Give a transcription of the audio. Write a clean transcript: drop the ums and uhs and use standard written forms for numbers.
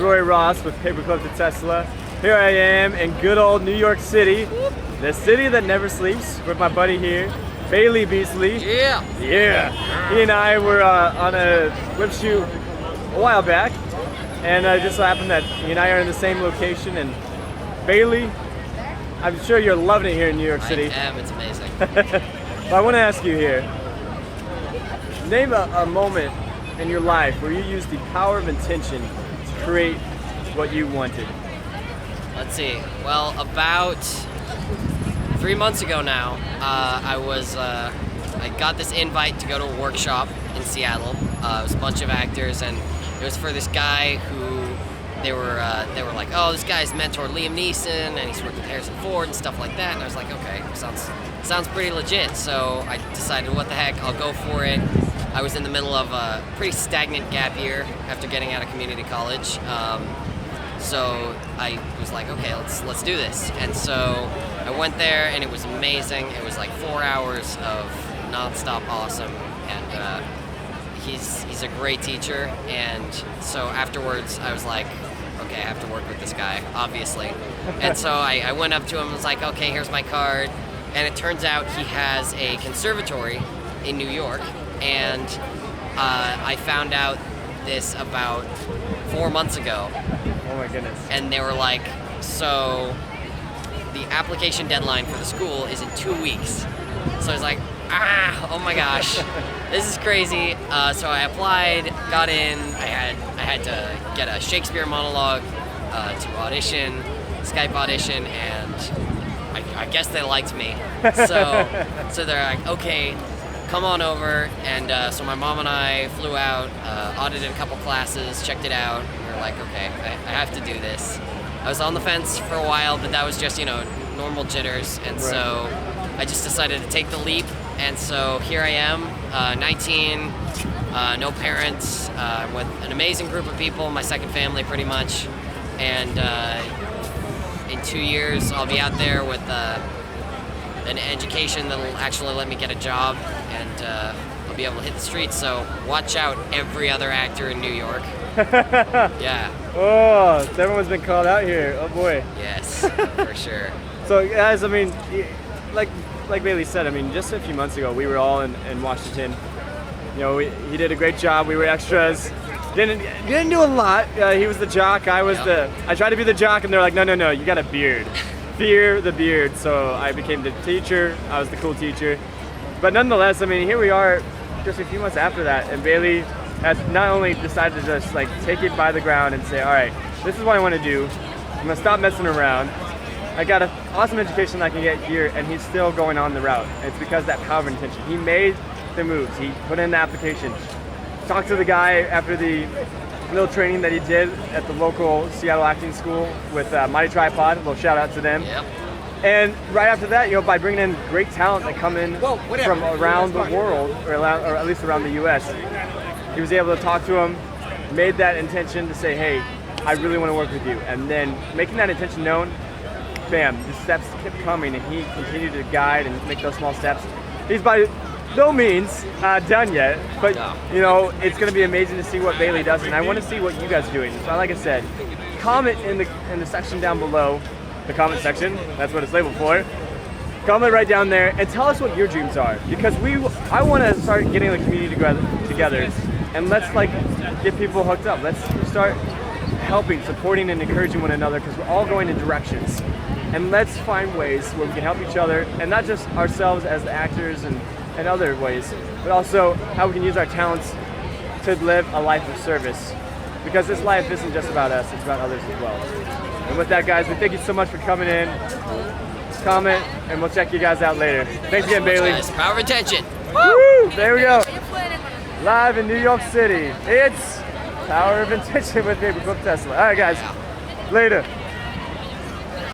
Roy Ross with Paperclip to Tesla. Here I am in good old New York City, the city that never sleeps, with my buddy here, Bailey Beasley. Yeah. Yeah. He and I were on a whip shoot a while back, and it just so happened that he and I are in the same location. And Bailey, I'm sure you're loving it here in New York City. I am. It's amazing. But I want to ask you here, name a moment in your life where you used the power of intention to create what you wanted. Let's see. Well, about 3 months ago now, I got this invite to go to a workshop in Seattle. It was a bunch of actors, and it was for this guy who they were like, oh, this guy's mentor Liam Neeson, and he's worked with Harrison Ford and stuff like that. And I was like, okay, sounds pretty legit. So I decided, what the heck, I'll go for it. I was in the middle of a pretty stagnant gap year after getting out of community college. So I was like, okay, let's do this. And so I went there, and it was amazing. It was like 4 hours of nonstop awesome, and he's a great teacher. And so afterwards, I was like, okay, I have to work with this guy, obviously. And so I went up to him and was like, okay, here's my card. And it turns out he has a conservatory in New York, and I found out this about 4 months ago. Oh my goodness. And they were like, so the application deadline for the school is in 2 weeks. So I was like, oh my gosh, this is crazy. So I applied, got in. I had to get a Shakespeare monologue to audition, Skype audition, and I guess they liked me. So they're like, okay, come on over. And so my mom and I flew out, audited a couple classes, checked it out. And we were like, okay, I have to do this. I was on the fence for a while, but that was just, normal jitters. And so I just decided to take the leap. And so here I am, 19, no parents, with an amazing group of people, my second family pretty much. And in 2 years, I'll be out there with an education that'll actually let me get a job, and I'll be able to hit the streets. So watch out, every other actor in New York. Yeah. Oh, everyone's been called out here. Oh boy. Yes, for sure. So guys, I mean, like Bailey said, I mean, just a few months ago, we were all in Washington. He did a great job. We were extras. Didn't do a lot. He was the jock. I tried to be the jock, and they're like, no, you got a beard. Fear the beard. So I became the teacher. I was the cool teacher. But nonetheless, I mean, here we are, just a few months after that, and Bailey has not only decided to just take it by the ground and say, all right, this is what I want to do. I'm gonna stop messing around. I got an awesome education that I can get here, and he's still going on the route. And it's because of that power of intention. He made the moves. He put in the application. Talked to the guy after the little training that he did at the local Seattle acting school with Mighty Tripod. A little shout out to them. Yep. And right after that, by bringing in great talent that come in from around the world, or at least around the U.S., he was able to talk to him, made that intention to say, hey, I really want to work with you. And then making that intention known, bam, the steps kept coming, and he continued to guide and make those small steps. He's by no means done yet, but it's going to be amazing to see what Bailey does, and I want to see what you guys are doing. So like I said, comment in the section down below, the comment section, that's what it's labeled for. Comment right down there and tell us what your dreams are, because I want to start getting the community together, and let's get people hooked up. Let's start helping, supporting, and encouraging one another, because we're all going in directions. And let's find ways where we can help each other, and not just ourselves as the actors and other ways, but also how we can use our talents to live a life of service. Because this life isn't just about us, it's about others as well. And with that, guys, we thank you so much for coming in. Comment, and we'll check you guys out later. Thanks again, Bailey. Power of attention. Woo! There we go. Live in New York City. It's Power of Intention with Paperclip Tesla. All right, guys. Later.